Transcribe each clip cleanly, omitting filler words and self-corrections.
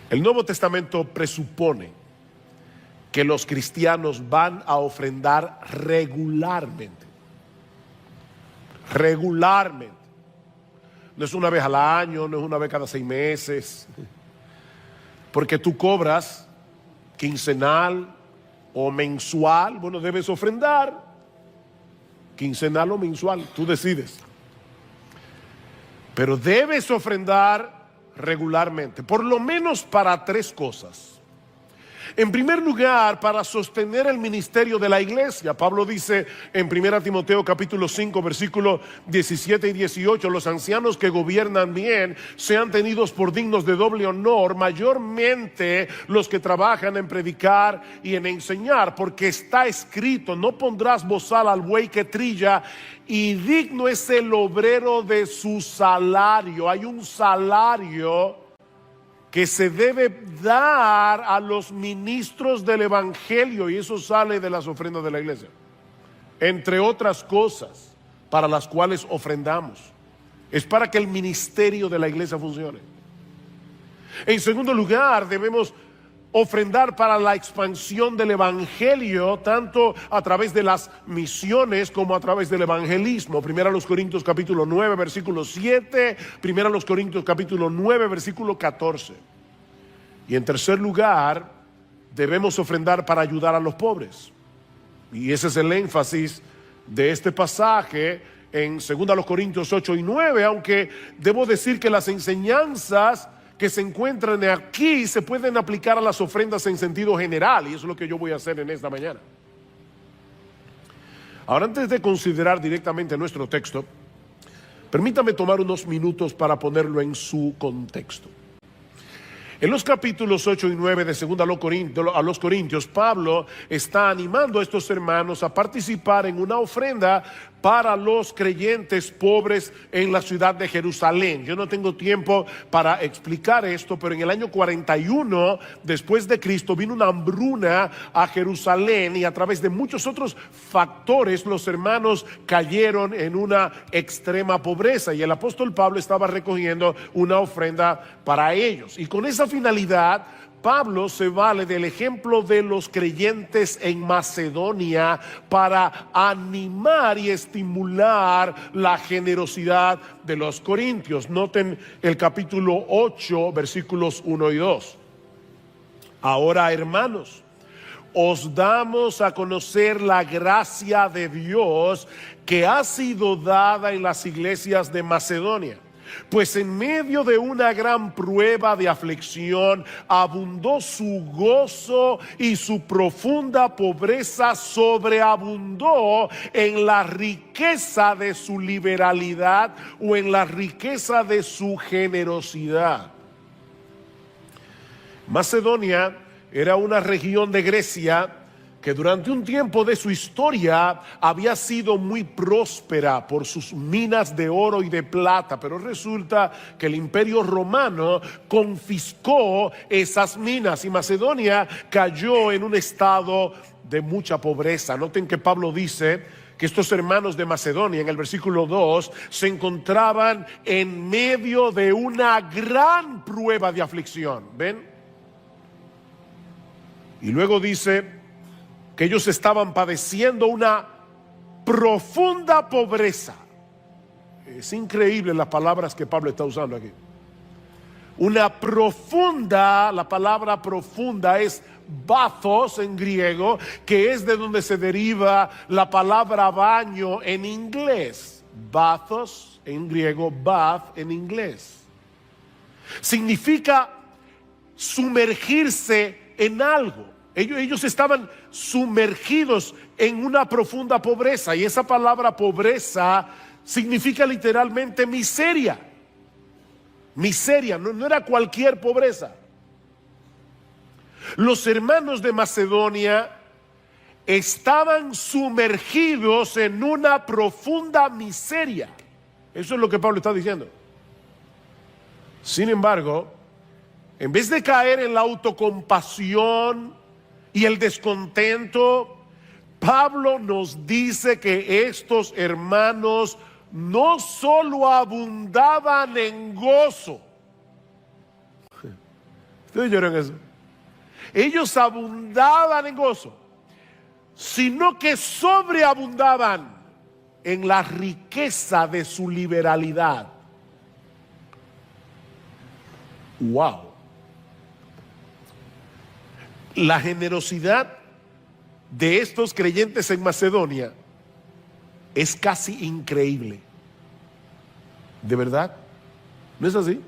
El Nuevo Testamento presupone que los cristianos van a ofrendar regularmente. Regularmente. No es una vez al año, no es una vez cada 6 meses. Porque tú cobras quincenal o mensual. Bueno, debes ofrendar quincenal o mensual, tú decides. Pero debes ofrendar regularmente, por lo menos para 3 cosas. En primer lugar, para sostener el ministerio de la iglesia. Pablo dice en 1 Timoteo capítulo 5 versículos 17 y 18: los ancianos que gobiernan bien sean tenidos por dignos de doble honor, mayormente los que trabajan en predicar y en enseñar, porque está escrito: no pondrás bozal al buey que trilla, y digno es el obrero de su salario. Hay un salario que se debe dar a los ministros del evangelio, y eso sale de las ofrendas de la iglesia, entre otras cosas para las cuales ofrendamos. Es para que el ministerio de la iglesia funcione. En segundo lugar, debemos ofrendar para la expansión del evangelio, tanto a través de las misiones como a través del evangelismo. 1 Corintios capítulo 9 versículo 7, 1 Corintios capítulo 9 versículo 14. Y en tercer lugar, debemos ofrendar para ayudar a los pobres. Y ese es el énfasis de este pasaje en 2 Corintios 8 y 9, aunque debo decir que las enseñanzas que se encuentran aquí se pueden aplicar a las ofrendas en sentido general, y eso es lo que yo voy a hacer en esta mañana. Ahora, antes de considerar directamente nuestro texto, permítame tomar unos minutos para ponerlo en su contexto. En los capítulos 8 y 9 de 2 a los Corintios, Pablo está animando a estos hermanos a participar en una ofrenda para los creyentes pobres en la ciudad de Jerusalén. Yo no tengo tiempo para explicar esto, pero en el año 41 después de Cristo vino una hambruna a Jerusalén, y a través de muchos otros factores los hermanos cayeron en una extrema pobreza, y el apóstol Pablo estaba recogiendo una ofrenda para ellos. Y con esa finalidad, Pablo se vale del ejemplo de los creyentes en Macedonia para animar y estimular la generosidad de los corintios. Noten el capítulo 8, versículos 1 y 2. Ahora, hermanos, os damos a conocer la gracia de Dios que ha sido dada en las iglesias de Macedonia. Pues en medio de una gran prueba de aflicción abundó su gozo, y su profunda pobreza sobreabundó en la riqueza de su liberalidad, o en la riqueza de su generosidad. Macedonia era una región de Grecia que durante un tiempo de su historia había sido muy próspera por sus minas de oro y de plata, pero resulta que el Imperio Romano confiscó esas minas y Macedonia cayó en un estado de mucha pobreza. Noten que Pablo dice que estos hermanos de Macedonia, en el versículo 2, se encontraban en medio de una gran prueba de aflicción. ¿Ven? Y luego dice que ellos estaban padeciendo una profunda pobreza. Es increíble las palabras que Pablo está usando aquí. Una profunda, la palabra profunda es bathos en griego, que es de donde se deriva la palabra baño en inglés. Bathos en griego, bath en inglés. Significa sumergirse en algo. Ellos estaban sumergidos en una profunda pobreza, y esa palabra pobreza significa literalmente miseria. Miseria, no era cualquier pobreza. Los hermanos de Macedonia estaban sumergidos en una profunda miseria. Eso es lo que Pablo está diciendo. Sin embargo, en vez de caer en la autocompasión y el descontento, Pablo nos dice que estos hermanos no solo abundaban en gozo, Ustedes oyeron eso. Ellos abundaban en gozo, sino que sobreabundaban en la riqueza de su liberalidad. Wow. La generosidad de estos creyentes en Macedonia es casi increíble. ¿De verdad? ¿No es así?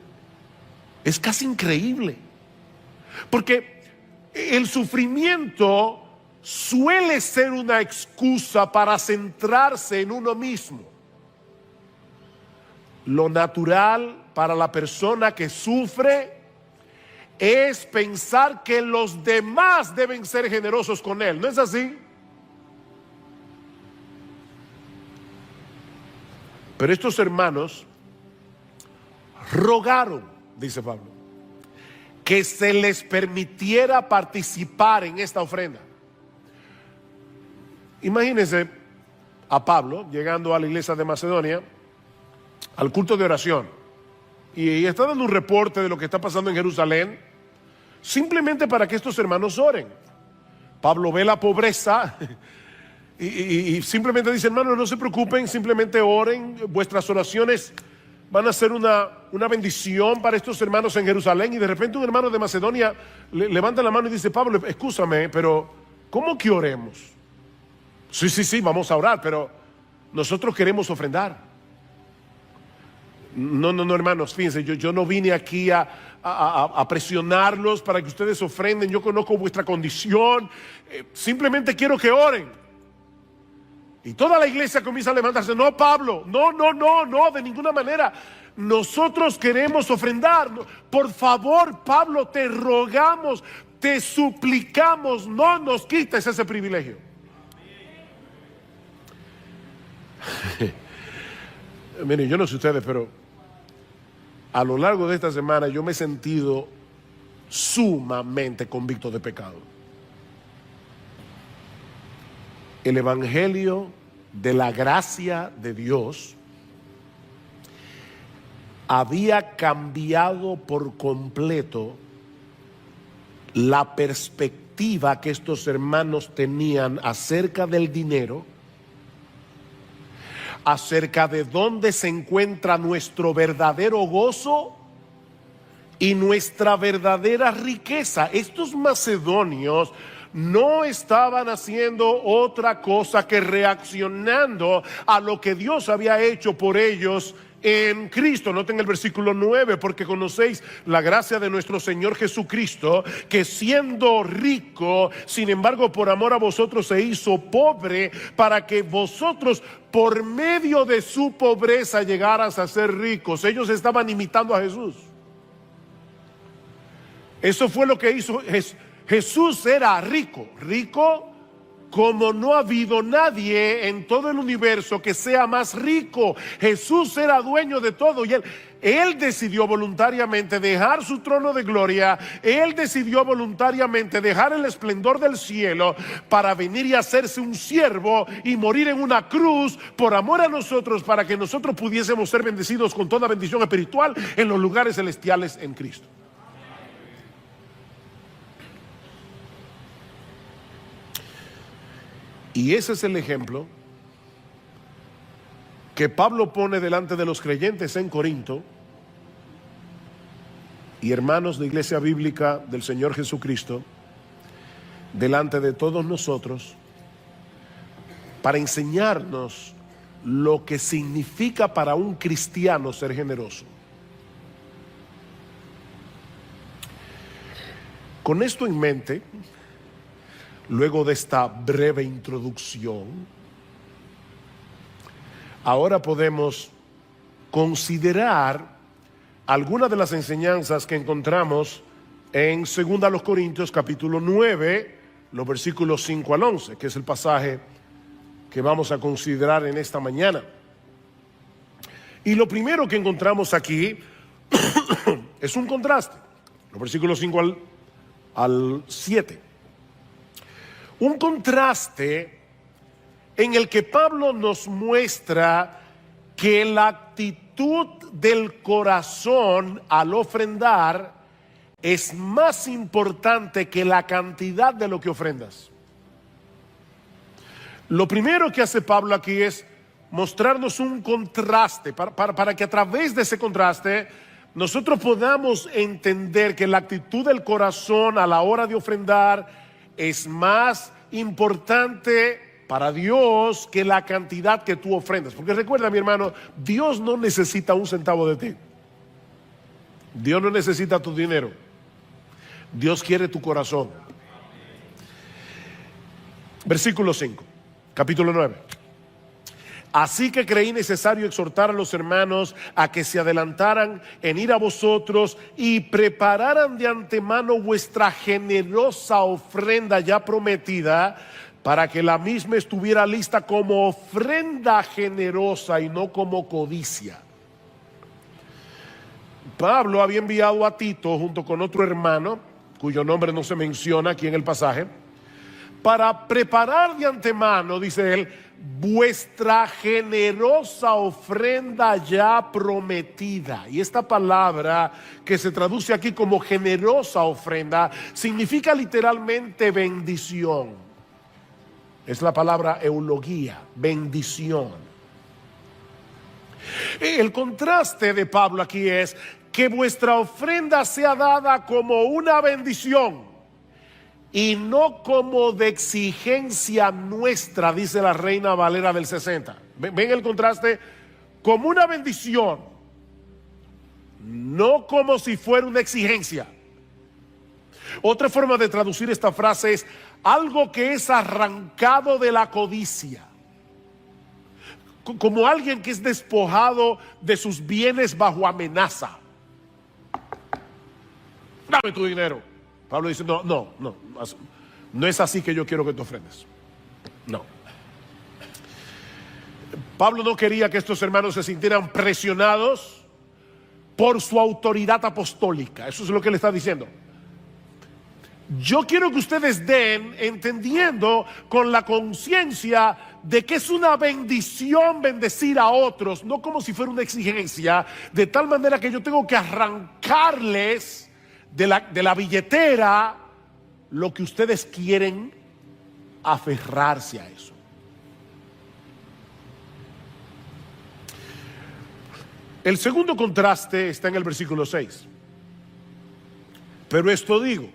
Es casi increíble. Porque el sufrimiento suele ser una excusa para centrarse en uno mismo. Lo natural para la persona que sufre es pensar que los demás deben ser generosos con él. ¿No es así? Pero estos hermanos rogaron, dice Pablo, que se les permitiera participar en esta ofrenda. Imagínense a Pablo llegando a la iglesia de Macedonia, al culto de oración, y está dando un reporte de lo que está pasando en Jerusalén, simplemente para que estos hermanos oren. Pablo ve la pobreza y simplemente dice: hermanos, no se preocupen, simplemente oren, vuestras oraciones van a ser una bendición para estos hermanos en Jerusalén. Y de repente un hermano de Macedonia levanta la mano y dice: Pablo, escúchame, pero ¿cómo que oremos? Sí, vamos a orar, pero nosotros queremos ofrendar. No, hermanos, fíjense, yo no vine aquí a presionarlos para que ustedes ofrenden. Yo conozco vuestra condición, simplemente quiero que oren. Y toda la iglesia comienza a levantarse: no, Pablo, no, de ninguna manera. Nosotros queremos ofrendar. Por favor, Pablo, te rogamos, te suplicamos, no nos quites ese privilegio. Miren, yo no sé ustedes, pero a lo largo de esta semana yo me he sentido sumamente convicto de pecado. El evangelio de la gracia de Dios había cambiado por completo la perspectiva que estos hermanos tenían acerca del dinero, acerca de dónde se encuentra nuestro verdadero gozo y nuestra verdadera riqueza. Estos macedonios no estaban haciendo otra cosa que reaccionando a lo que Dios había hecho por ellos en Cristo. Noten el versículo 9: porque conocéis la gracia de nuestro Señor Jesucristo, que siendo rico, sin embargo por amor a vosotros se hizo pobre, para que vosotros por medio de su pobreza llegaras a ser ricos. Ellos estaban imitando a Jesús. Eso fue lo que hizo Jesús. Era rico como no ha habido nadie en todo el universo que sea más rico. Jesús era dueño de todo y él decidió voluntariamente dejar su trono de gloria. Él decidió voluntariamente dejar el esplendor del cielo para venir y hacerse un siervo y morir en una cruz por amor a nosotros, para que nosotros pudiésemos ser bendecidos con toda bendición espiritual en los lugares celestiales en Cristo. Y ese es el ejemplo que Pablo pone delante de los creyentes en Corinto y hermanos de Iglesia Bíblica del Señor Jesucristo, delante de todos nosotros, para enseñarnos lo que significa para un cristiano ser generoso. Con esto en mente, luego de esta breve introducción, ahora podemos considerar algunas de las enseñanzas que encontramos en 2 Corintios capítulo 9, los versículos 5 al 11, que es el pasaje que vamos a considerar en esta mañana. Y lo primero que encontramos aquí es un contraste, los versículos 5 al 7. Un contraste en el que Pablo nos muestra que la actitud del corazón al ofrendar es más importante que la cantidad de lo que ofrendas. Lo primero que hace Pablo aquí es mostrarnos un contraste, para que a través de ese contraste nosotros podamos entender que la actitud del corazón a la hora de ofrendar es más importante para Dios que la cantidad que tú ofrendas. Porque recuerda, mi hermano, Dios no necesita un centavo de ti. Dios no necesita tu dinero. Dios quiere tu corazón. Versículo 5, capítulo 9. Así que creí necesario exhortar a los hermanos a que se adelantaran en ir a vosotros y prepararan de antemano vuestra generosa ofrenda ya prometida, para que la misma estuviera lista como ofrenda generosa y no como codicia. Pablo había enviado a Tito junto con otro hermano, cuyo nombre no se menciona aquí en el pasaje, para preparar de antemano, dice él, vuestra generosa ofrenda ya prometida. Y esta palabra que se traduce aquí como generosa ofrenda significa literalmente bendición. Es la palabra eulogía, bendición. El contraste de Pablo aquí es que vuestra ofrenda sea dada como una bendición y no como de exigencia nuestra, dice la Reina Valera del 60. ¿Ven el contraste? Como una bendición, no como si fuera una exigencia. Otra forma de traducir esta frase es algo que es arrancado de la codicia. Como alguien que es despojado de sus bienes bajo amenaza. Dame tu dinero. Pablo dice, no es así que yo quiero que te ofrendes. No. Pablo no quería que estos hermanos se sintieran presionados por su autoridad apostólica. Eso es lo que le está diciendo. Yo quiero que ustedes den entendiendo con la conciencia de que es una bendición bendecir a otros, no como si fuera una exigencia, de tal manera que yo tengo que arrancarles de la billetera lo que ustedes quieren aferrarse a eso. El segundo contraste está en el versículo 6. Pero esto digo: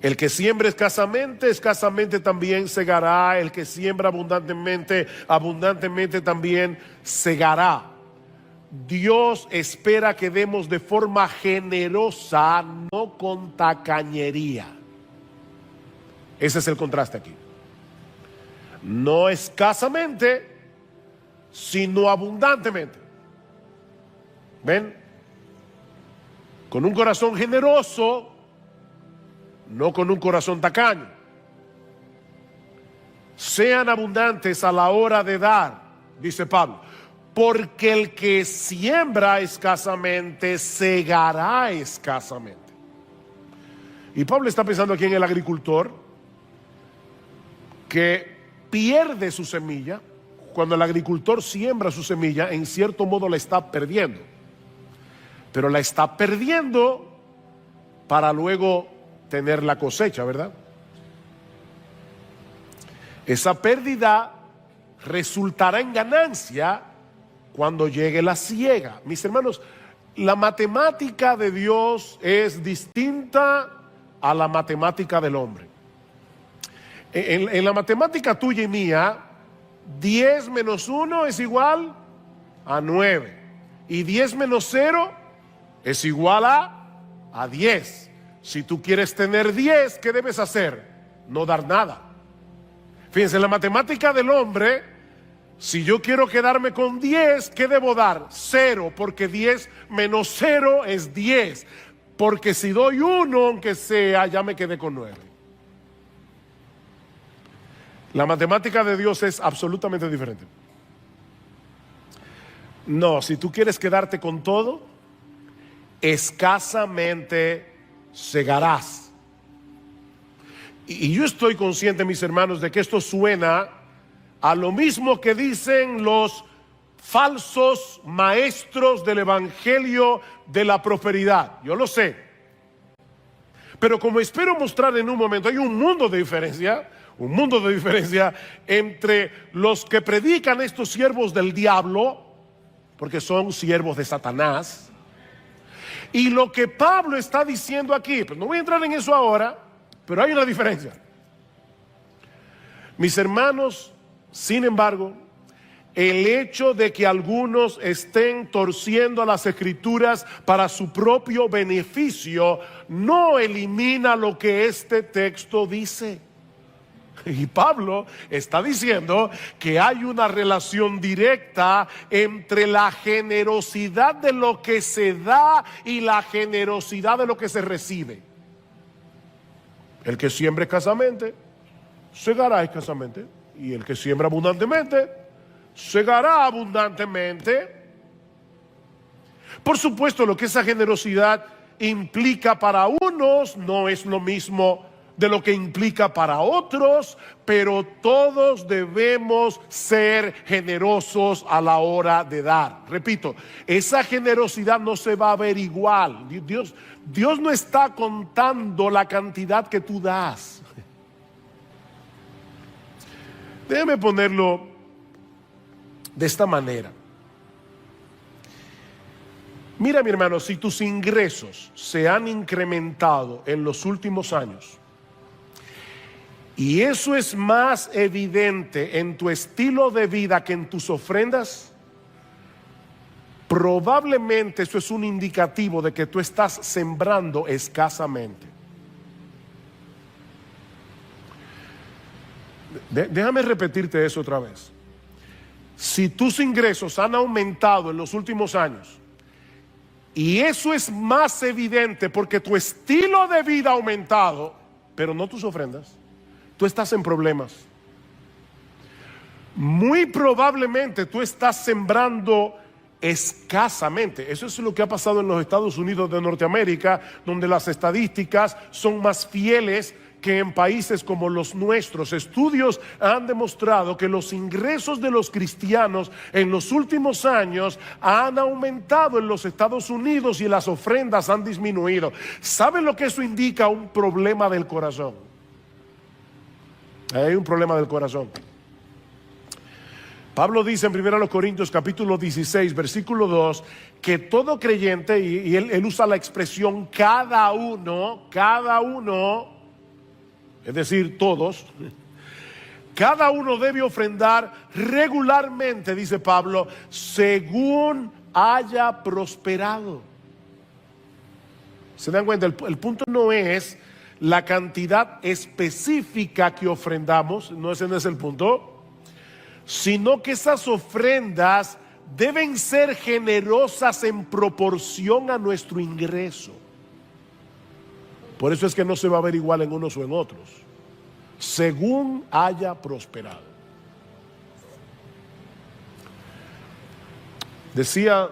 el que siembra escasamente, escasamente también segará. El que siembra abundantemente, abundantemente también segará. Dios espera que demos de forma generosa, no con tacañería. Ese es el contraste aquí. No escasamente, sino abundantemente. ¿Ven? Con un corazón generoso, no con un corazón tacaño. Sean abundantes a la hora de dar, dice Pablo, porque el que siembra escasamente segará escasamente. Y Pablo está pensando aquí en el agricultor que pierde su semilla. Cuando el agricultor siembra su semilla, en cierto modo la está perdiendo, pero la está perdiendo para luego tener la cosecha, ¿verdad? Esa pérdida resultará en ganancia cuando llegue la siega. Mis hermanos, la matemática de Dios es distinta a la matemática del hombre. En la matemática tuya y mía, 10 menos 1 es igual a 9. Y 10 menos 0 es igual a 10. Si tú quieres tener 10, ¿qué debes hacer? No dar nada. Fíjense, en la matemática del hombre, si yo quiero quedarme con 10, ¿qué debo dar? 0, porque 10 menos 0 es 10. Porque si doy 1, aunque sea, ya me quedé con 9. La matemática de Dios es absolutamente diferente. No, si tú quieres quedarte con todo, escasamente segarás. Y yo estoy consciente, mis hermanos, de que esto suena a lo mismo que dicen los falsos maestros del evangelio de la prosperidad. Yo lo sé. Pero como espero mostrar en un momento, hay un mundo de diferencia entre los que predican estos siervos del diablo, porque son siervos de Satanás, y lo que Pablo está diciendo aquí. Pues no voy a entrar en eso ahora, pero hay una diferencia. Mis hermanos, sin embargo, el hecho de que algunos estén torciendo a las escrituras para su propio beneficio no elimina lo que este texto dice. Y Pablo está diciendo que hay una relación directa entre la generosidad de lo que se da y la generosidad de lo que se recibe. El que siembra escasamente, segará escasamente. Y el que siembra abundantemente, segará abundantemente. Por supuesto, lo que esa generosidad implica para unos no es lo mismo de lo que implica para otros, pero todos debemos ser generosos a la hora de dar. Repito, esa generosidad no se va a ver igual. Dios no está contando la cantidad que tú das. Déjeme ponerlo de esta manera. Mira, mi hermano, si tus ingresos se han incrementado en los últimos años, y eso es más evidente en tu estilo de vida que en tus ofrendas, probablemente eso es un indicativo de que tú estás sembrando escasamente. Déjame repetirte eso otra vez. Si tus ingresos han aumentado en los últimos años, y eso es más evidente porque tu estilo de vida ha aumentado, pero no tus ofrendas, tú estás en problemas. Muy probablemente tú estás sembrando escasamente. Eso es lo que ha pasado en los Estados Unidos de Norteamérica, donde las estadísticas son más fieles que en países como los nuestros. Estudios han demostrado que los ingresos de los cristianos en los últimos años han aumentado en los Estados Unidos y las ofrendas han disminuido. ¿Saben lo que eso indica? Un problema del corazón. Hay un problema del corazón. Pablo dice en 1 Corintios capítulo 16 versículo 2 que todo creyente, y él usa la expresión cada uno, es decir, todos, cada uno debe ofrendar regularmente, dice Pablo, según haya prosperado. ¿Se dan cuenta? El punto no es la cantidad específica que ofrendamos, no ese no es el punto, sino que esas ofrendas deben ser generosas en proporción a nuestro ingreso. Por eso es que no se va a ver igual en unos o en otros, según haya prosperado. Decía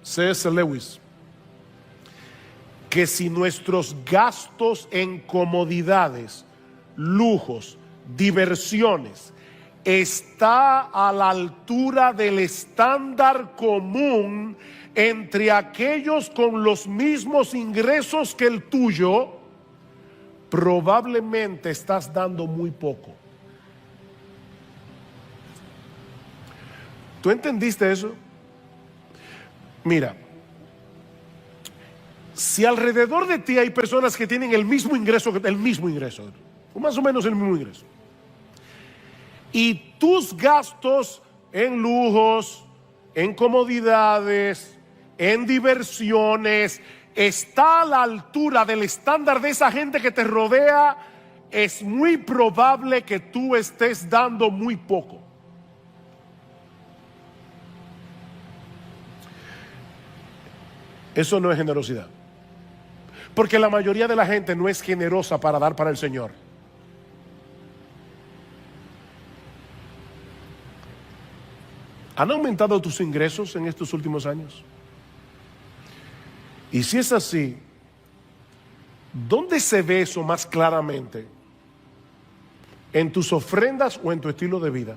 C.S. Lewis que si nuestros gastos en comodidades, lujos, diversiones está a la altura del estándar común entre aquellos con los mismos ingresos que el tuyo, probablemente estás dando muy poco. ¿Tú entendiste eso? Mira, si alrededor de ti hay personas que tienen el mismo ingreso, o más o menos el mismo ingreso, y tus gastos en lujos, en comodidades, en diversiones, está a la altura del estándar de esa gente que te rodea, es muy probable que tú estés dando muy poco. Eso no es generosidad, porque la mayoría de la gente no es generosa para dar para el Señor. ¿Han aumentado tus ingresos en estos últimos años? Y si es así, ¿dónde se ve eso más claramente? ¿En tus ofrendas o en tu estilo de vida?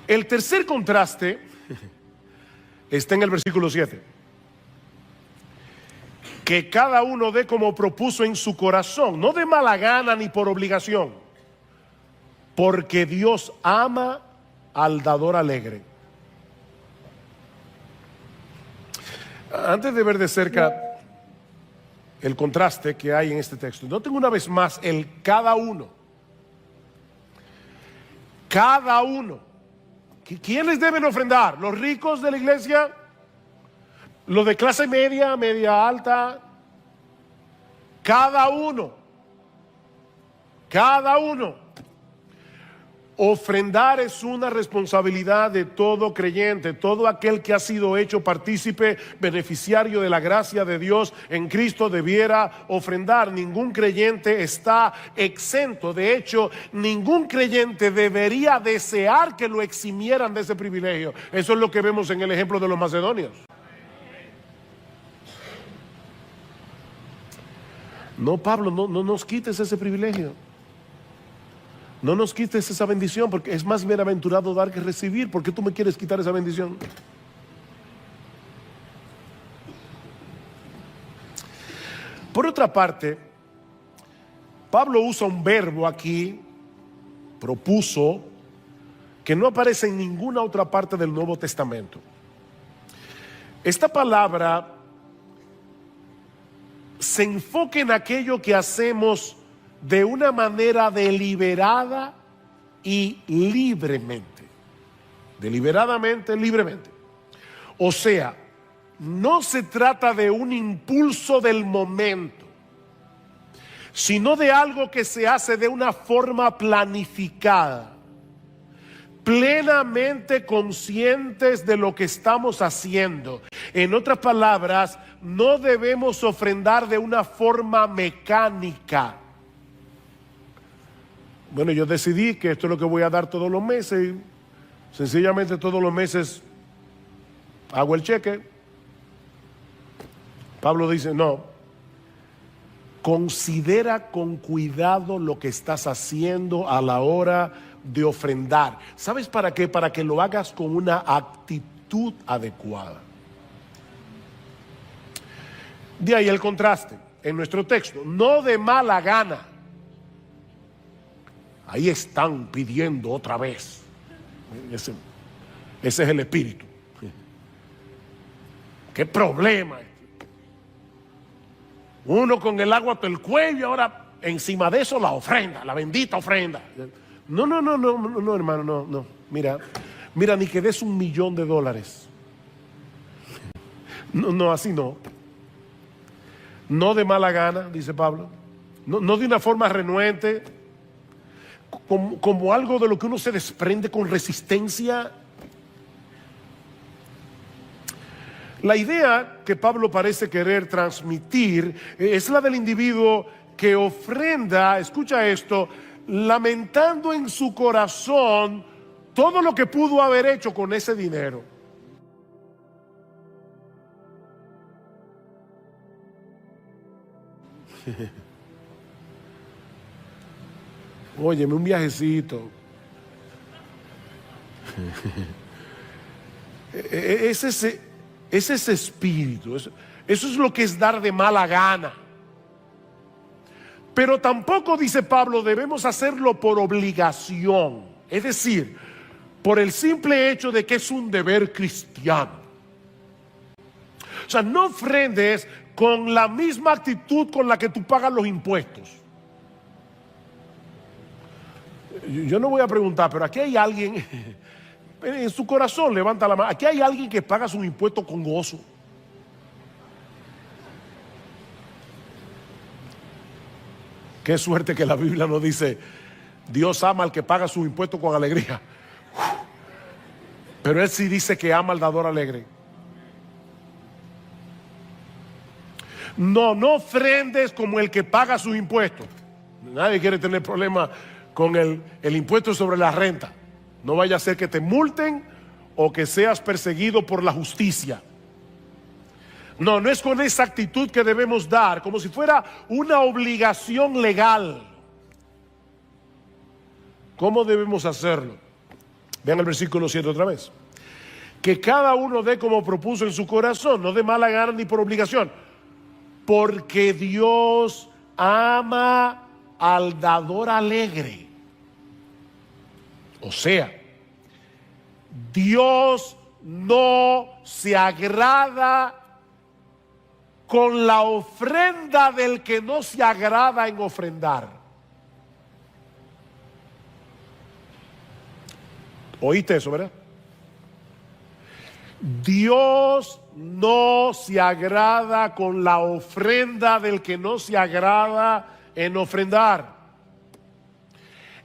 El tercer contraste está en el versículo 7. Que cada uno dé como propuso en su corazón, no de mala gana ni por obligación, porque Dios ama al dador alegre. Antes de ver de cerca el contraste que hay en este texto, noten una vez más el cada uno. Cada uno. ¿Quiénes deben ofrendar? ¿Los ricos de la iglesia? ¿Los de clase media, media alta? Cada uno. Cada uno. Ofrendar es una responsabilidad de todo creyente, todo aquel que ha sido hecho partícipe, beneficiario de la gracia de Dios en Cristo debiera ofrendar. Ningún creyente está exento. De hecho, ningún creyente debería desear que lo eximieran de ese privilegio. Eso es lo que vemos en el ejemplo de los macedonios. No, Pablo, no nos quites ese privilegio. No nos quites esa bendición, porque es más bienaventurado dar que recibir. ¿Por qué tú me quieres quitar esa bendición? Por otra parte, Pablo usa un verbo aquí, propuso, que no aparece en ninguna otra parte del Nuevo Testamento. Esta palabra se enfoca en aquello que hacemos de una manera deliberada y libremente. Deliberadamente, libremente. O sea, no se trata de un impulso del momento, sino de algo que se hace de una forma planificada, plenamente conscientes de lo que estamos haciendo. En otras palabras, no debemos ofrendar de una forma mecánica. Bueno, yo decidí que esto es lo que voy a dar todos los meses. Sencillamente todos los meses hago el cheque. Pablo dice, no. Considera con cuidado lo que estás haciendo a la hora de ofrendar. ¿Sabes para qué? Para que lo hagas con una actitud adecuada. De ahí el contraste en nuestro texto. No de mala gana. Ahí están pidiendo otra vez. Ese es el espíritu. ¿Qué problema? Uno con el agua hasta el cuello, ahora encima de eso la ofrenda, la bendita ofrenda. No, hermano, no. Mira, ni que des $1,000,000. No, así no. No de mala gana, dice Pablo. No de una forma renuente. Como algo de lo que uno se desprende con resistencia. La idea que Pablo parece querer transmitir es la del individuo que ofrenda, escucha esto, lamentando en su corazón todo lo que pudo haber hecho con ese dinero. Óyeme, un viajecito. Es ese espíritu. Eso es lo que es dar de mala gana. Pero tampoco, dice Pablo, debemos hacerlo por obligación. Es decir, por el simple hecho de que es un deber cristiano. O sea, no ofrendes con la misma actitud con la que tú pagas los impuestos. Yo no voy a preguntar, pero aquí hay alguien, en su corazón levanta la mano, aquí hay alguien que paga sus impuestos con gozo. Qué suerte que la Biblia nos dice, Dios ama al que paga sus impuestos con alegría. Pero Él sí dice que ama al dador alegre. No ofrendes como el que paga sus impuestos. Nadie quiere tener problemas con el impuesto sobre la renta. No vaya a ser que te multen o que seas perseguido por la justicia. No es con esa actitud que debemos dar, como si fuera una obligación legal. ¿Cómo debemos hacerlo? Vean el versículo 7 otra vez. que cada uno dé como propuso en su corazón, no de mala gana ni por obligación, porque Dios ama al dador alegre. O sea, Dios no se agrada con la ofrenda del que no se agrada en ofrendar. ¿Oíste eso, verdad? Dios no se agrada con la ofrenda del que no se agrada en ofrendar.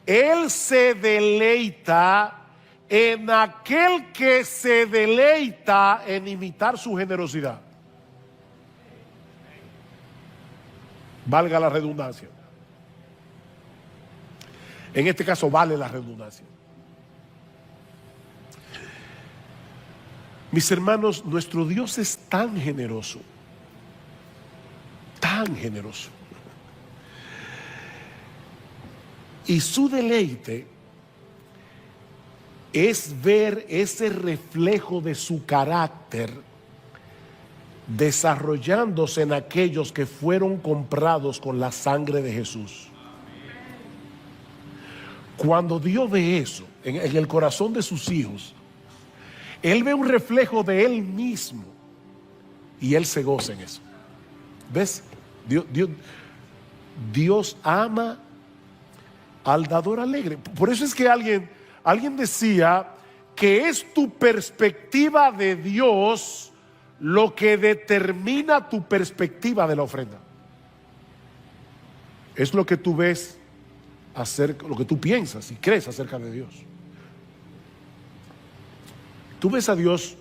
Él se deleita en aquel que se deleita en imitar su generosidad. Valga la redundancia. En este caso vale la redundancia. Mis hermanos, nuestro Dios es tan generoso, tan generoso. Y su deleite es ver ese reflejo de su carácter desarrollándose en aquellos que fueron comprados con la sangre de Jesús. Cuando Dios ve eso en el corazón de sus hijos, Él ve un reflejo de Él mismo y Él se goza en eso. ¿Ves? Dios ama al dador alegre. Por eso es que alguien decía que es tu perspectiva de Dios lo que determina tu perspectiva de la ofrenda. Es lo que tú ves acerca, lo que tú piensas y crees acerca de Dios. Tú ves a Dios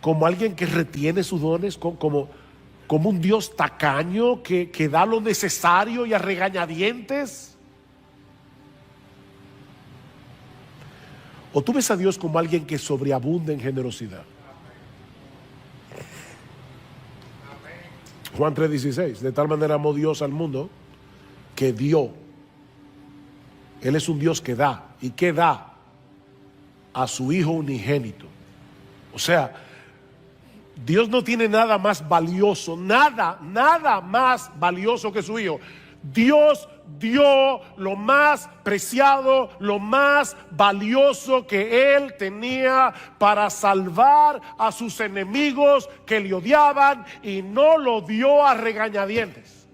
como alguien que retiene sus dones, como un Dios tacaño que da lo necesario y a regañadientes. O tú ves a Dios como alguien que sobreabunda en generosidad. Juan 3:16, de tal manera amó Dios al mundo que dio. Él es un Dios que da. ¿Y qué da? A su Hijo unigénito. O sea, Dios no tiene nada más valioso, nada más valioso que su Hijo. Dios dio lo más preciado, lo más valioso que Él tenía para salvar a sus enemigos que le odiaban, y no lo dio a regañadientes.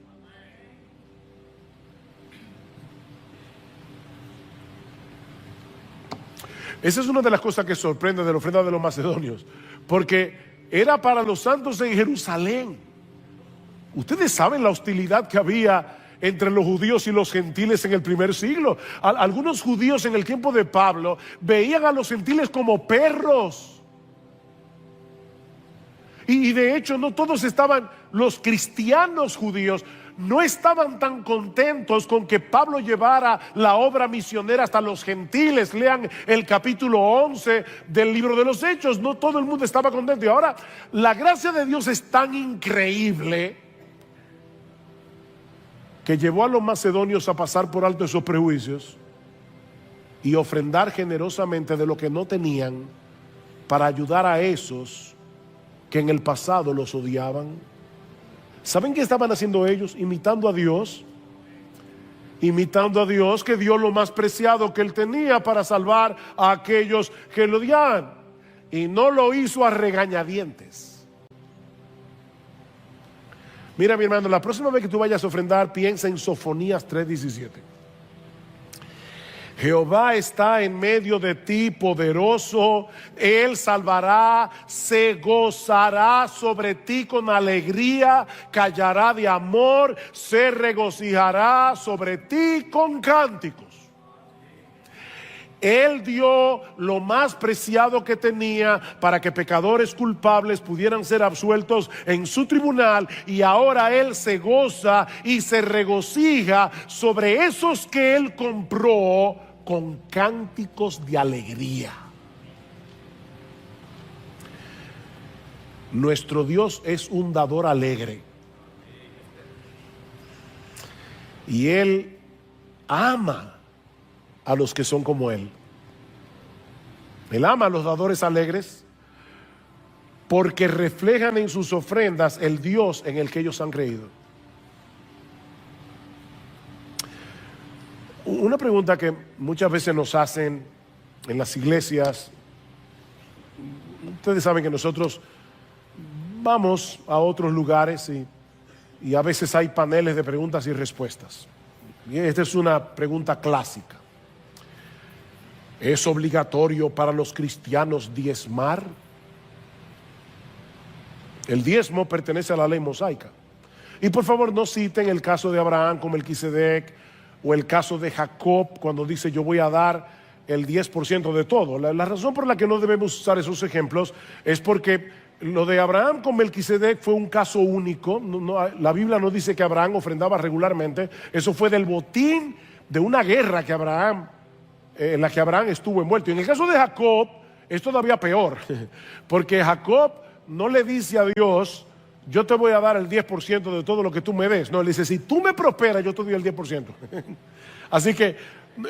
Esa es una de las cosas que sorprende de la ofrenda de los macedonios, porque era para los santos en Jerusalén. Ustedes saben la hostilidad que había entre los judíos y los gentiles en el primer siglo. Algunos judíos en el tiempo de Pablo veían a los gentiles como perros. Y de hecho no todos estaban, los cristianos judíos no estaban tan contentos con que Pablo llevara la obra misionera hasta los gentiles. Lean el capítulo 11 del libro de los Hechos. No todo el mundo estaba contento. Y ahora la gracia de Dios es tan increíble que llevó a los macedonios a pasar por alto esos prejuicios y ofrendar generosamente de lo que no tenían para ayudar a esos que en el pasado los odiaban. ¿Saben qué estaban haciendo ellos? Imitando a Dios. Imitando a Dios, que dio lo más preciado que Él tenía para salvar a aquellos que lo odiaban. Y no lo hizo a regañadientes. Mira, mi hermano, la próxima vez que tú vayas a ofrendar, piensa en Sofonías 3:17. Jehová está en medio de ti, poderoso. Él salvará, se gozará sobre ti con alegría, callará de amor, se regocijará sobre ti con cánticos. Él dio lo más preciado que tenía para que pecadores culpables pudieran ser absueltos en su tribunal, y ahora Él se goza y se regocija sobre esos que Él compró con cánticos de alegría. Nuestro Dios es un dador alegre, y Él ama a los que son como Él. Él ama a los dadores alegres, porque reflejan en sus ofrendas el Dios en el que ellos han creído. Una pregunta que muchas veces nos hacen en las iglesias, ustedes saben que nosotros vamos a otros lugares y a veces hay paneles de preguntas y respuestas. Y esta es una pregunta clásica. ¿Es obligatorio para los cristianos diezmar? El diezmo pertenece a la ley mosaica. Y por favor no citen el caso de Abraham con Melquisedec o el caso de Jacob cuando dice yo voy a dar el 10% de todo. La razón por la que no debemos usar esos ejemplos es porque lo de Abraham con Melquisedec fue un caso único. La Biblia no dice que Abraham ofrendaba regularmente. Eso fue del botín de una guerra que en la que Abraham estuvo envuelto. Y en el caso de Jacob es todavía peor, porque Jacob no le dice a Dios, yo te voy a dar el 10% de todo lo que tú me des. No, le dice, si tú me prosperas, yo te doy el 10%. Así que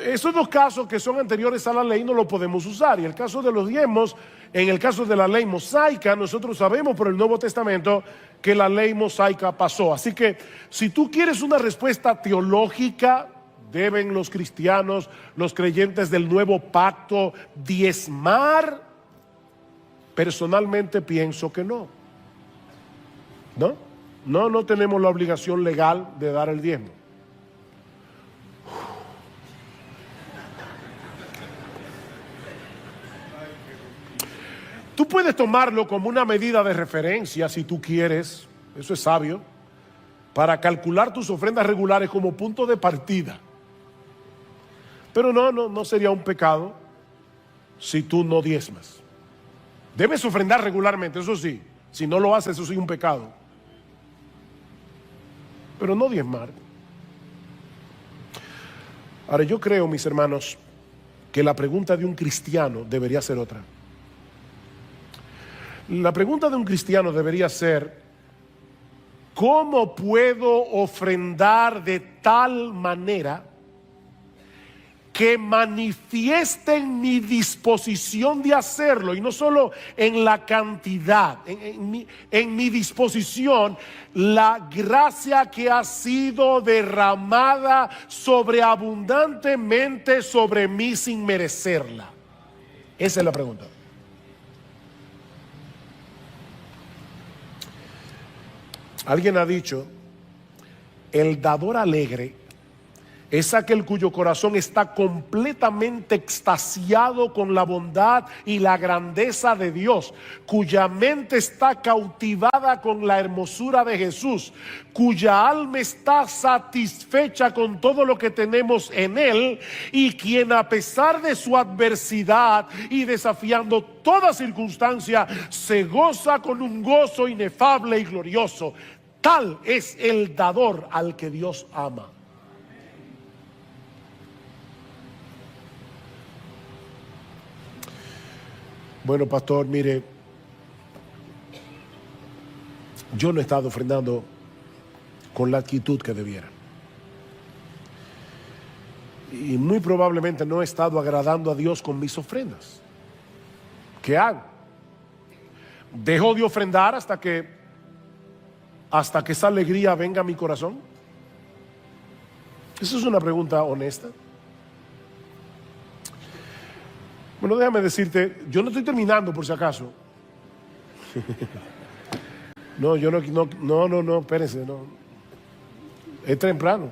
esos dos casos que son anteriores a la ley no lo podemos usar. Y el caso de los diezmos, en el caso de la ley mosaica, nosotros sabemos por el Nuevo Testamento que la ley mosaica pasó. Así que si tú quieres una respuesta teológica, ¿deben los cristianos, los creyentes del nuevo pacto diezmar? Personalmente pienso que no. No tenemos la obligación legal de dar el diezmo. Tú puedes tomarlo como una medida de referencia si tú quieres, eso es sabio, para calcular tus ofrendas regulares como punto de partida. Pero no sería un pecado si tú no diezmas. Debes ofrendar regularmente, eso sí. Si no lo haces, eso sí es un pecado. Pero no diezmar. Ahora, yo creo, mis hermanos, que la pregunta de un cristiano debería ser otra. La pregunta de un cristiano debería ser, ¿cómo puedo ofrendar de tal manera que manifiesten mi disposición de hacerlo? Y no solo en la cantidad, en mi disposición, la gracia que ha sido derramada sobreabundantemente sobre mí sin merecerla. Esa es la pregunta. Alguien ha dicho, el dador alegre es aquel cuyo corazón está completamente extasiado con la bondad y la grandeza de Dios, cuya mente está cautivada con la hermosura de Jesús, cuya alma está satisfecha con todo lo que tenemos en Él, y quien a pesar de su adversidad y desafiando toda circunstancia, se goza con un gozo inefable y glorioso. Tal es el dador al que Dios ama. Bueno, pastor, mire, yo no he estado ofrendando con la actitud que debiera. Y muy probablemente no he estado agradando a Dios con mis ofrendas. ¿Qué hago? ¿Dejo de ofrendar hasta que esa alegría venga a mi corazón? Esa es una pregunta honesta. Bueno, déjame decirte, yo no estoy terminando por si acaso. No, espérense, no. Es temprano.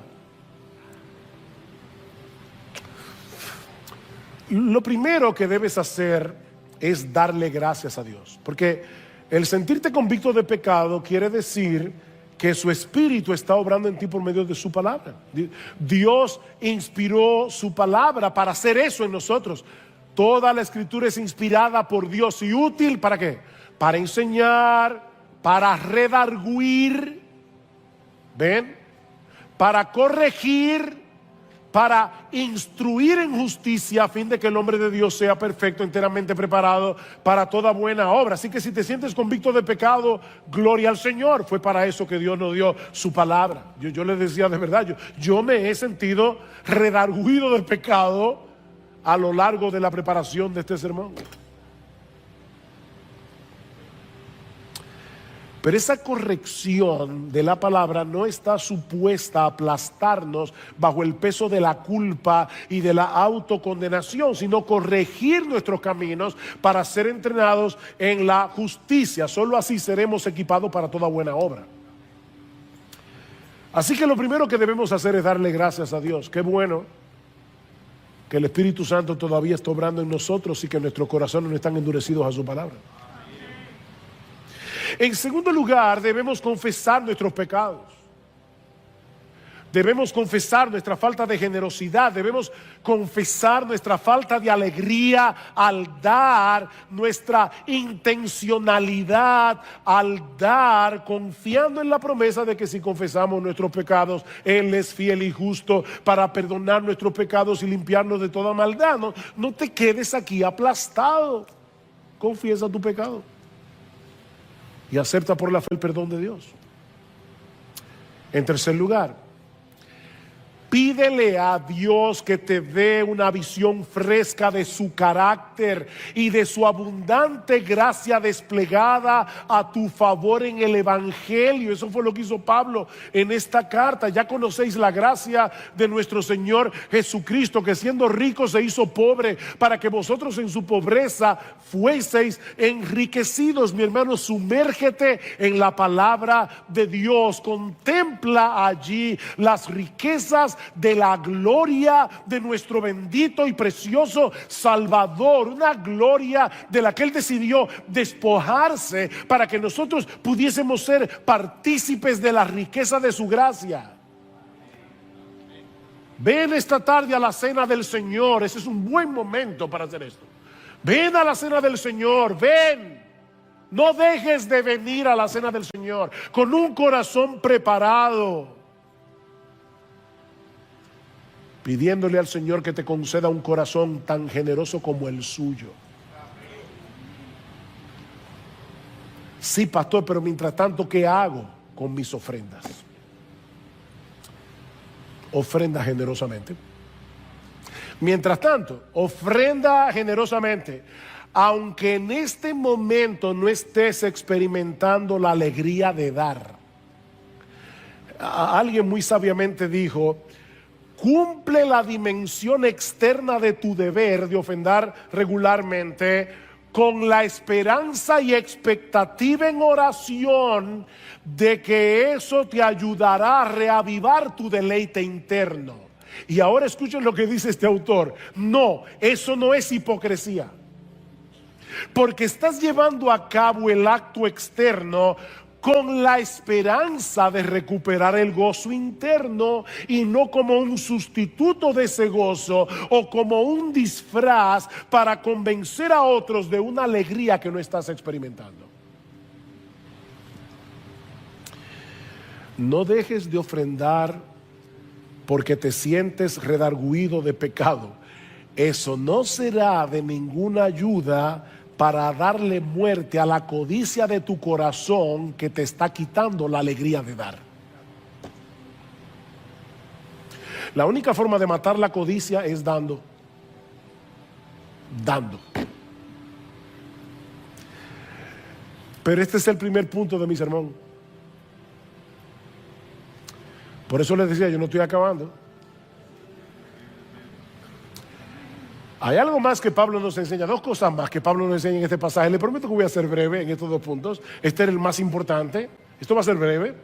Lo primero que debes hacer es darle gracias a Dios, porque el sentirte convicto de pecado quiere decir que su Espíritu está obrando en ti por medio de su palabra. Dios inspiró su palabra para hacer eso en nosotros. Toda la Escritura es inspirada por Dios y útil, ¿para qué? Para enseñar, para redarguir, ¿ven? Para corregir, para instruir en justicia, a fin de que el hombre de Dios sea perfecto, enteramente preparado para toda buena obra. Así que si te sientes convicto de pecado, gloria al Señor. Fue para eso que Dios nos dio su palabra. Yo les decía de verdad, yo me he sentido redarguido del pecado a lo largo de la preparación de este sermón. Pero esa corrección de la palabra no está supuesta a aplastarnos bajo el peso de la culpa y de la autocondenación, sino corregir nuestros caminos para ser entrenados en la justicia. Solo así seremos equipados para toda buena obra. Así que lo primero que debemos hacer es darle gracias a Dios. Qué bueno que el Espíritu Santo todavía está obrando en nosotros y que nuestros corazones no están endurecidos a su palabra. En segundo lugar, debemos confesar nuestros pecados. Debemos confesar nuestra falta de generosidad, debemos confesar nuestra falta de alegría al dar, nuestra intencionalidad al dar, confiando en la promesa de que si confesamos nuestros pecados, Él es fiel y justo para perdonar nuestros pecados y limpiarnos de toda maldad. No te quedes aquí aplastado, confiesa tu pecado y acepta por la fe el perdón de Dios. En tercer lugar, pídele a Dios que te dé una visión fresca de su carácter y de su abundante gracia desplegada a tu favor en el Evangelio. Eso fue lo que hizo Pablo en esta carta. Ya conocéis la gracia de nuestro Señor Jesucristo, que siendo rico se hizo pobre para que vosotros en su pobreza fueseis enriquecidos. Mi hermano, sumérgete en la palabra de Dios. Contempla allí las riquezas de la gloria de nuestro bendito y precioso Salvador, una gloria de la que Él decidió despojarse para que nosotros pudiésemos ser partícipes de la riqueza de su gracia. Ven esta tarde a la cena del Señor. Ese es un buen momento para hacer esto. Ven a la cena del Señor, ven. No dejes de venir a la cena del Señor con un corazón preparado, pidiéndole al Señor que te conceda un corazón tan generoso como el suyo. Sí, pastor, pero mientras tanto, ¿qué hago con mis ofrendas? Ofrenda generosamente. Mientras tanto, ofrenda generosamente. Aunque en este momento no estés experimentando la alegría de dar. Alguien muy sabiamente dijo: cumple la dimensión externa de tu deber de ofrendar regularmente con la esperanza y expectativa en oración de que eso te ayudará a reavivar tu deleite interno. Y ahora escuchen lo que dice este autor. No, eso no es hipocresía, porque estás llevando a cabo el acto externo con la esperanza de recuperar el gozo interno y no como un sustituto de ese gozo o como un disfraz para convencer a otros de una alegría que no estás experimentando. No dejes de ofrendar porque te sientes redarguido de pecado. Eso no será de ninguna ayuda para darle muerte a la codicia de tu corazón que te está quitando la alegría de dar. La única forma de matar la codicia es dando. Dando. Pero este es el primer punto de mi sermón. Por eso les decía, yo no estoy acabando. Hay algo más que Pablo nos enseña, dos cosas más que Pablo nos enseña en este pasaje. Le prometo que voy a ser breve en estos dos puntos. Este era el más importante. Esto va a ser breve.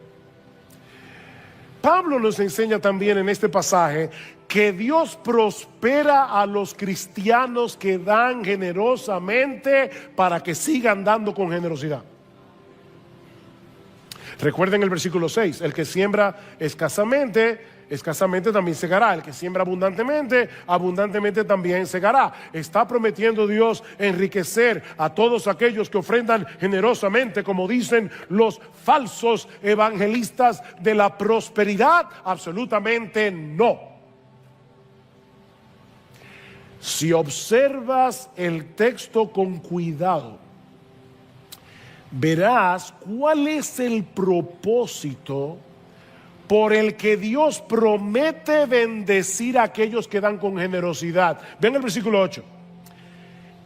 Pablo nos enseña también en este pasaje que Dios prospera a los cristianos que dan generosamente para que sigan dando con generosidad. Recuerden el versículo 6, el que siembra escasamente también segará. El que siembra abundantemente, abundantemente también segará. Está prometiendo Dios enriquecer a todos aquellos que ofrendan generosamente, como dicen los falsos evangelistas de la prosperidad. Absolutamente no. Si observas el texto con cuidado, verás cuál es el propósito por el que Dios promete bendecir a aquellos que dan con generosidad. Ven el versículo 8.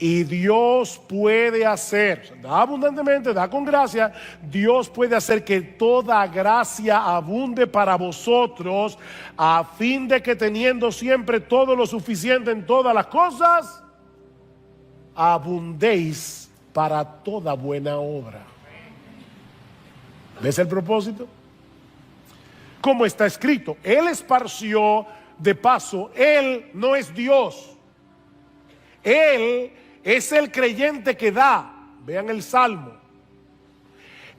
Y Dios puede hacer, da abundantemente, da con gracia, Dios puede hacer que toda gracia abunde para vosotros, a fin de que teniendo siempre todo lo suficiente en todas las cosas, abundéis para toda buena obra. ¿Ves el propósito? Como está escrito, Él esparció, de paso, Él no es Dios. Él es el creyente que da. Vean el Salmo.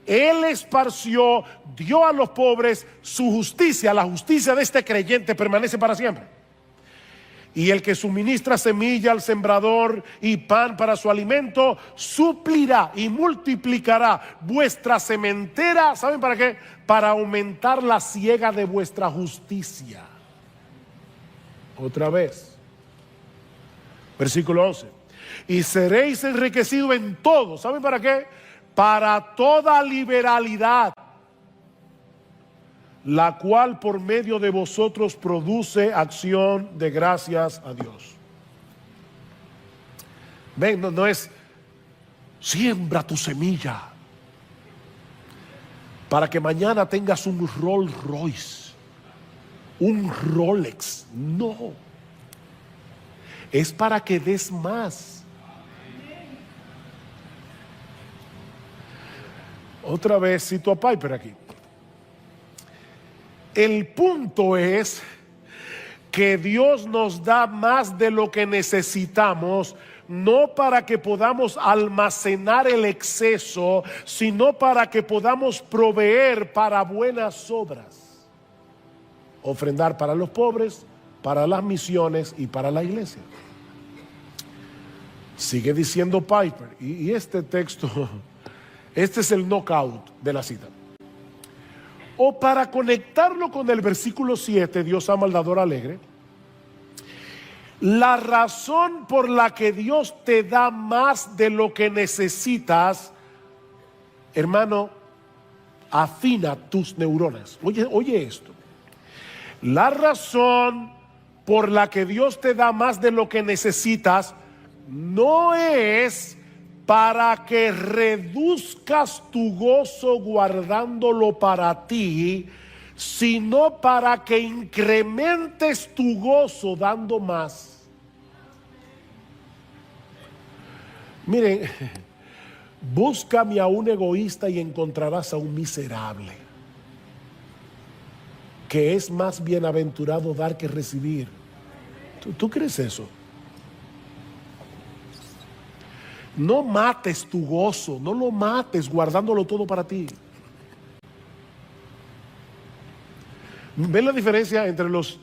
Él esparció, dio a los pobres su justicia. La justicia de este creyente permanece para siempre. Y el que suministra semilla al sembrador y pan para su alimento, suplirá y multiplicará vuestra sementera. ¿Saben para qué? Para aumentar la siega de vuestra justicia. Otra vez. Versículo 11. Y seréis enriquecidos en todo. ¿Saben para qué? Para toda liberalidad, la cual por medio de vosotros produce acción de gracias a Dios. Ven, no es siembra tu semilla para que mañana tengas un Rolls Royce, un Rolex. No, es para que des más. Otra vez cito a Piper aquí. El punto es que Dios nos da más de lo que necesitamos, no para que podamos almacenar el exceso, sino para que podamos proveer para buenas obras. Ofrendar para los pobres, para las misiones y para la iglesia. Sigue diciendo Piper, y este texto, este es el knockout de la cita. O para conectarlo con el versículo 7, Dios ama al dador alegre. La razón por la que Dios te da más de lo que necesitas, hermano, afina tus neuronas. Oye esto. La razón por la que Dios te da más de lo que necesitas no es para que reduzcas tu gozo guardándolo para ti, sino para que incrementes tu gozo dando más. Miren, búscame a un egoísta y encontrarás a un miserable, que es más bienaventurado dar que recibir. ¿Tú crees eso? No mates tu gozo, no lo mates guardándolo todo para ti. ¿Ven la diferencia entre los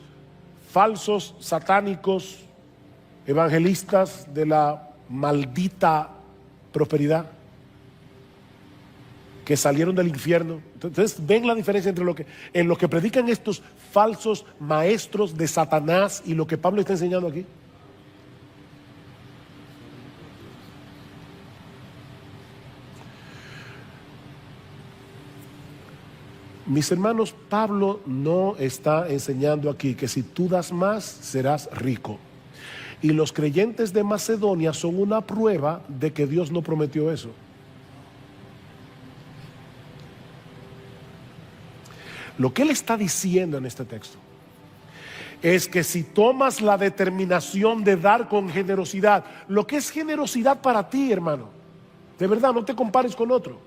falsos satánicos evangelistas de la maldita prosperidad que salieron del infierno? Entonces, ¿ven la diferencia entre en lo que predican estos falsos maestros de Satanás y lo que Pablo está enseñando aquí? Mis hermanos, Pablo no está enseñando aquí que si tú das más, serás rico. Y los creyentes de Macedonia son una prueba de que Dios no prometió eso. Lo que él está diciendo en este texto es que si tomas la determinación de dar con generosidad, lo que es generosidad para ti, hermano, de verdad, no te compares con otro.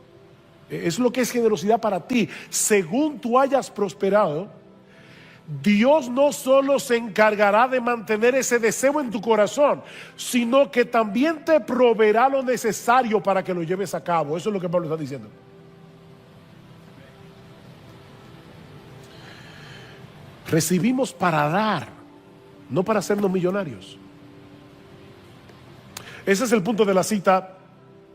Es lo que es generosidad para ti. Según tú hayas prosperado, Dios no solo se encargará de mantener ese deseo en tu corazón, sino que también te proveerá lo necesario para que lo lleves a cabo. Eso es lo que Pablo está diciendo. Recibimos para dar, no para hacernos millonarios. Ese es el punto de la cita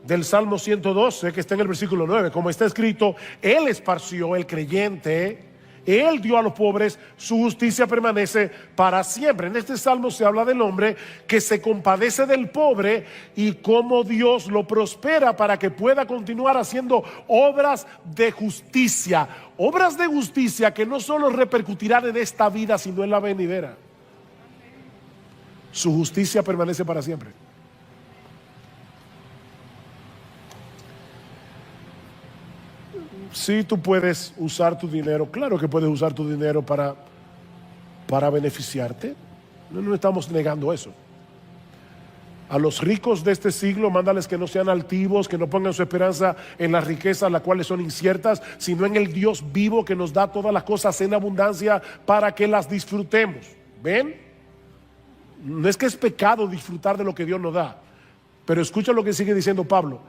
del Salmo 112, que está en el versículo 9. Como está escrito, Él esparció, el creyente, Él dio a los pobres, su justicia permanece para siempre. En este salmo se habla del hombre que se compadece del pobre y cómo Dios lo prospera para que pueda continuar haciendo obras de justicia. Obras de justicia que no solo repercutirán en esta vida, sino en la venidera. Su justicia permanece para siempre. Sí, tú puedes usar tu dinero, claro que puedes usar tu dinero para beneficiarte. No estamos negando eso. A los ricos de este siglo, mándales que no sean altivos, que no pongan su esperanza en las riquezas, las cuales son inciertas, sino en el Dios vivo que nos da todas las cosas en abundancia para que las disfrutemos. ¿Ven? No es que es pecado disfrutar de lo que Dios nos da, pero escucha lo que sigue diciendo Pablo: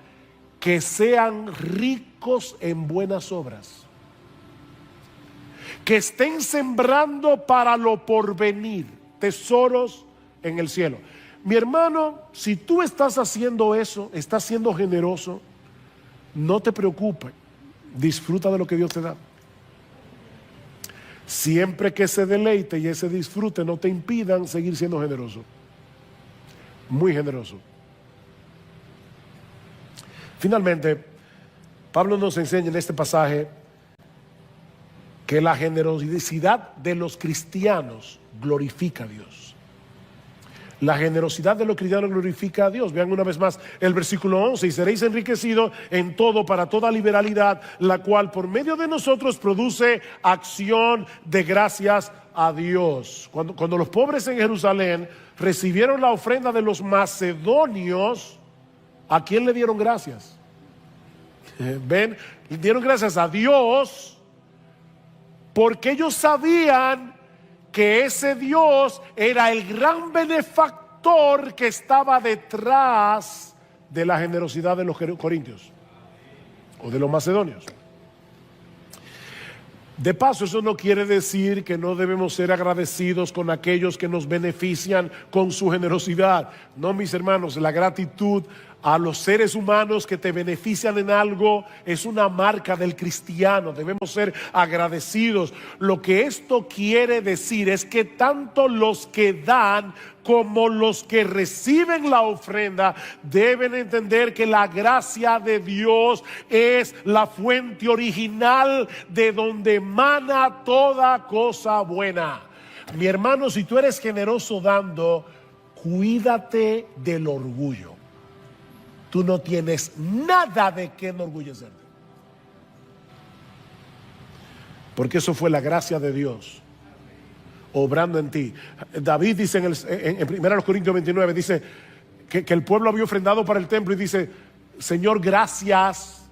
que sean ricos en buenas obras, que estén sembrando para lo porvenir, tesoros en el cielo. Mi hermano, si tú estás haciendo eso, estás siendo generoso, no te preocupes, disfruta de lo que Dios te da. Siempre que ese deleite y ese disfrute no te impidan seguir siendo generoso, muy generoso. Finalmente, Pablo nos enseña en este pasaje que la generosidad de los cristianos glorifica a Dios. La generosidad de los cristianos glorifica a Dios. Vean una vez más el versículo 11: y seréis enriquecidos en todo para toda liberalidad, la cual por medio de nosotros produce acción de gracias a Dios. Cuando los pobres en Jerusalén recibieron la ofrenda de los macedonios, ¿a quién le dieron gracias? ¿Ven? Le dieron gracias a Dios, porque ellos sabían que ese Dios era el gran benefactor que estaba detrás de la generosidad de los corintios o de los macedonios. De paso, eso no quiere decir que no debemos ser agradecidos con aquellos que nos benefician con su generosidad. No, mis hermanos, la gratitud a los seres humanos que te benefician en algo es una marca del cristiano. Debemos ser agradecidos. Lo que esto quiere decir es que tanto los que dan como los que reciben la ofrenda deben entender que la gracia de Dios es la fuente original de donde emana toda cosa buena. Mi hermano, si tú eres generoso dando, cuídate del orgullo. Tú no tienes nada de qué enorgullecerte, porque eso fue la gracia de Dios obrando en ti. David dice en 1 Corintios 29, dice que el pueblo había ofrendado para el templo y dice: Señor, gracias,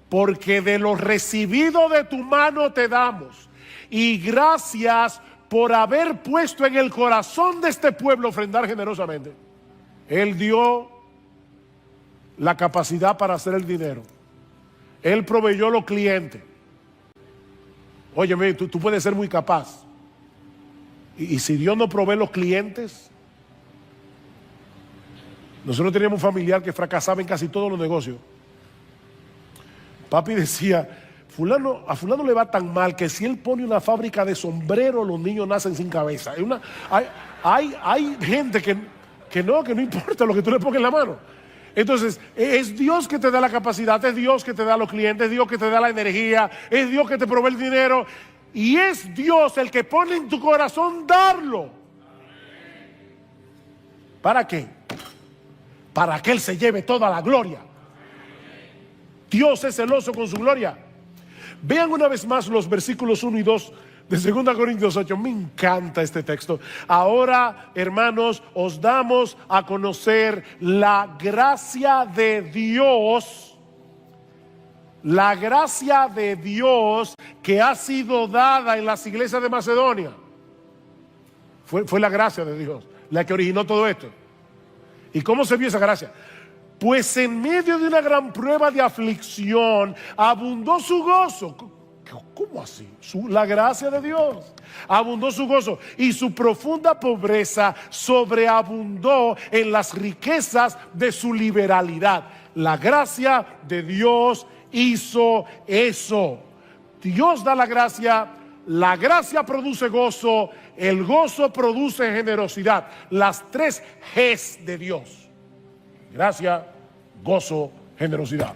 porque de lo recibido de tu mano te damos, y gracias por haber puesto en el corazón de este pueblo ofrendar generosamente. Él dio la capacidad para hacer el dinero, Él proveyó los clientes. Óyeme, tú puedes ser muy capaz, y si Dios no provee los clientes. Nosotros teníamos un familiar que fracasaba en casi todos los negocios. Papi decía: a fulano le va tan mal que si él pone una fábrica de sombreros, los niños nacen sin cabeza. Hay gente que no importa lo que tú le pongas en la mano. Entonces, es Dios que te da la capacidad, es Dios que te da los clientes, es Dios que te da la energía, es Dios que te provee el dinero, y es Dios el que pone en tu corazón darlo. ¿Para qué? Para que Él se lleve toda la gloria. Dios es celoso con su gloria. Vean una vez más los versículos 1 y 2 de 2 Corintios 8. Me encanta este texto. Ahora, hermanos, os damos a conocer la gracia de Dios. La gracia de Dios que ha sido dada en las iglesias de Macedonia. Fue la gracia de Dios la que originó todo esto. ¿Y cómo se vio esa gracia? Pues en medio de una gran prueba de aflicción abundó su gozo. ¿Cómo así? La gracia de Dios. Abundó su gozo, y su profunda pobreza sobreabundó en las riquezas de su liberalidad. La gracia de Dios hizo eso. Dios da la gracia produce gozo, el gozo produce generosidad. Las tres Gs de Dios: gracia, gozo, generosidad.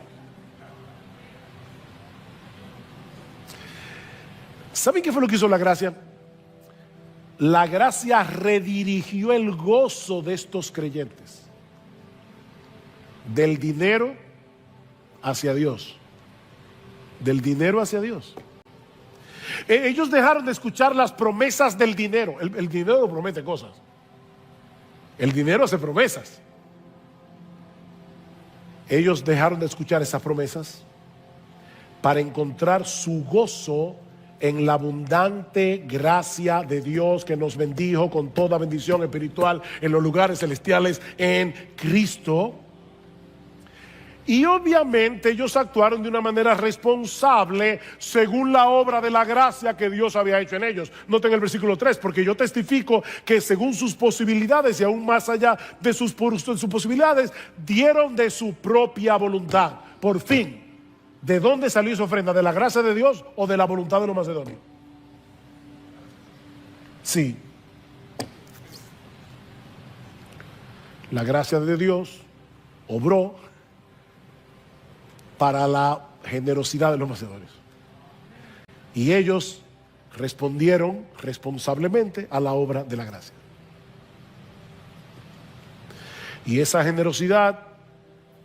¿Saben qué fue lo que hizo la gracia? La gracia redirigió el gozo de estos creyentes del dinero hacia Dios. del dinero hacia Dios. Ellos dejaron de escuchar las promesas del dinero. El dinero promete cosas. El dinero hace promesas. Ellos dejaron de escuchar esas promesas para encontrar su gozo en la abundante gracia de Dios que nos bendijo con toda bendición espiritual en los lugares celestiales en Cristo. Y obviamente ellos actuaron de una manera responsable según la obra de la gracia que Dios había hecho en ellos. Noten el versículo 3, porque yo testifico que según sus posibilidades y aún más allá de sus posibilidades, dieron de su propia voluntad. Por fin, ¿de dónde salió esa ofrenda? ¿De la gracia de Dios o de la voluntad de los macedonios? Sí. La gracia de Dios obró para la generosidad de los macedonios. Y ellos respondieron responsablemente a la obra de la gracia. Y esa generosidad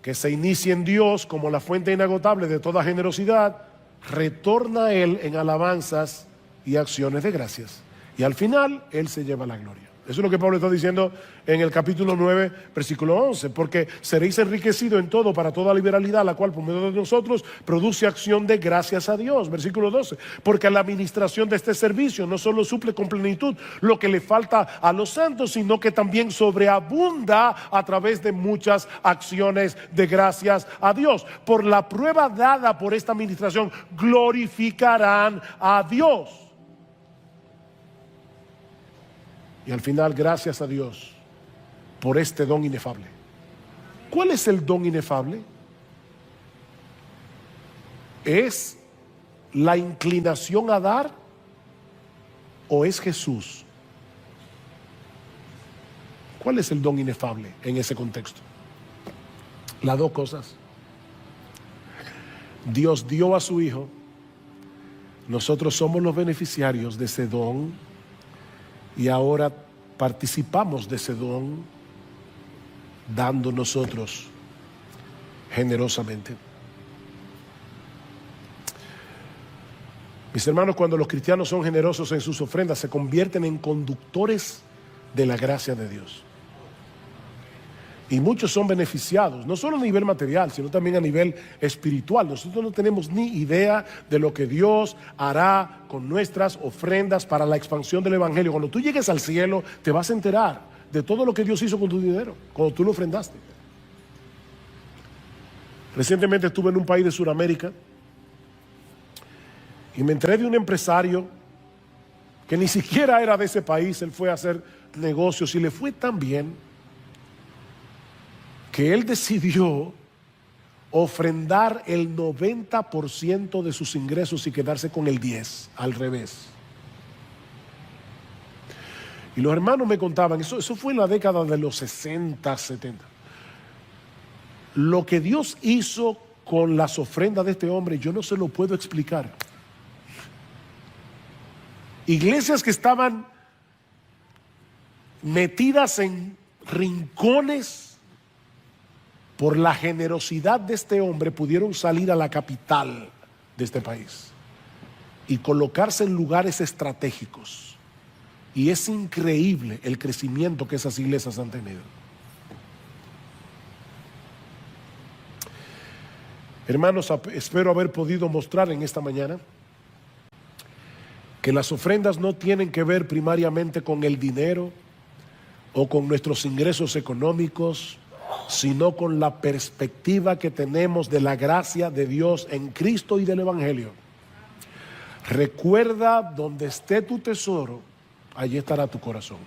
que se inicia en Dios como la fuente inagotable de toda generosidad, retorna a Él en alabanzas y acciones de gracias. Y al final, Él se lleva la gloria. Eso es lo que Pablo está diciendo en el capítulo 9, versículo 11. Porque seréis enriquecidos en todo para toda liberalidad, la cual por medio de nosotros produce acción de gracias a Dios. Versículo 12. Porque la administración de este servicio no solo suple con plenitud lo que le falta a los santos, sino que también sobreabunda a través de muchas acciones de gracias a Dios. Por la prueba dada por esta administración, glorificarán a Dios. Y al final, gracias a Dios por este don inefable. ¿Cuál es el don inefable? ¿Es la inclinación a dar o es Jesús? ¿Cuál es el don inefable en ese contexto? Las dos cosas. Dios dio a su Hijo. Nosotros somos los beneficiarios de ese don. Y ahora participamos de ese don, dando nosotros generosamente. Mis hermanos, cuando los cristianos son generosos en sus ofrendas, se convierten en conductores de la gracia de Dios. Y muchos son beneficiados, no solo a nivel material, sino también a nivel espiritual. Nosotros no tenemos ni idea de lo que Dios hará con nuestras ofrendas para la expansión del Evangelio. Cuando tú llegues al cielo, te vas a enterar de todo lo que Dios hizo con tu dinero, cuando tú lo ofrendaste. Recientemente estuve en un país de Sudamérica y me enteré de un empresario que ni siquiera era de ese país. Él fue a hacer negocios y le fue tan bien que él decidió ofrendar el 90% de sus ingresos y quedarse con el 10%, al revés. Y los hermanos me contaban, eso fue en la década de los 60, 70. Lo que Dios hizo con las ofrendas de este hombre, yo no se lo puedo explicar. Iglesias que estaban metidas en rincones, por la generosidad de este hombre, pudieron salir a la capital de este país y colocarse en lugares estratégicos. Y es increíble el crecimiento que esas iglesias han tenido. Hermanos, espero haber podido mostrar en esta mañana que las ofrendas no tienen que ver primariamente con el dinero o con nuestros ingresos económicos, sino con la perspectiva que tenemos de la gracia de Dios en Cristo y del Evangelio. Recuerda, donde esté tu tesoro, allí estará tu corazón.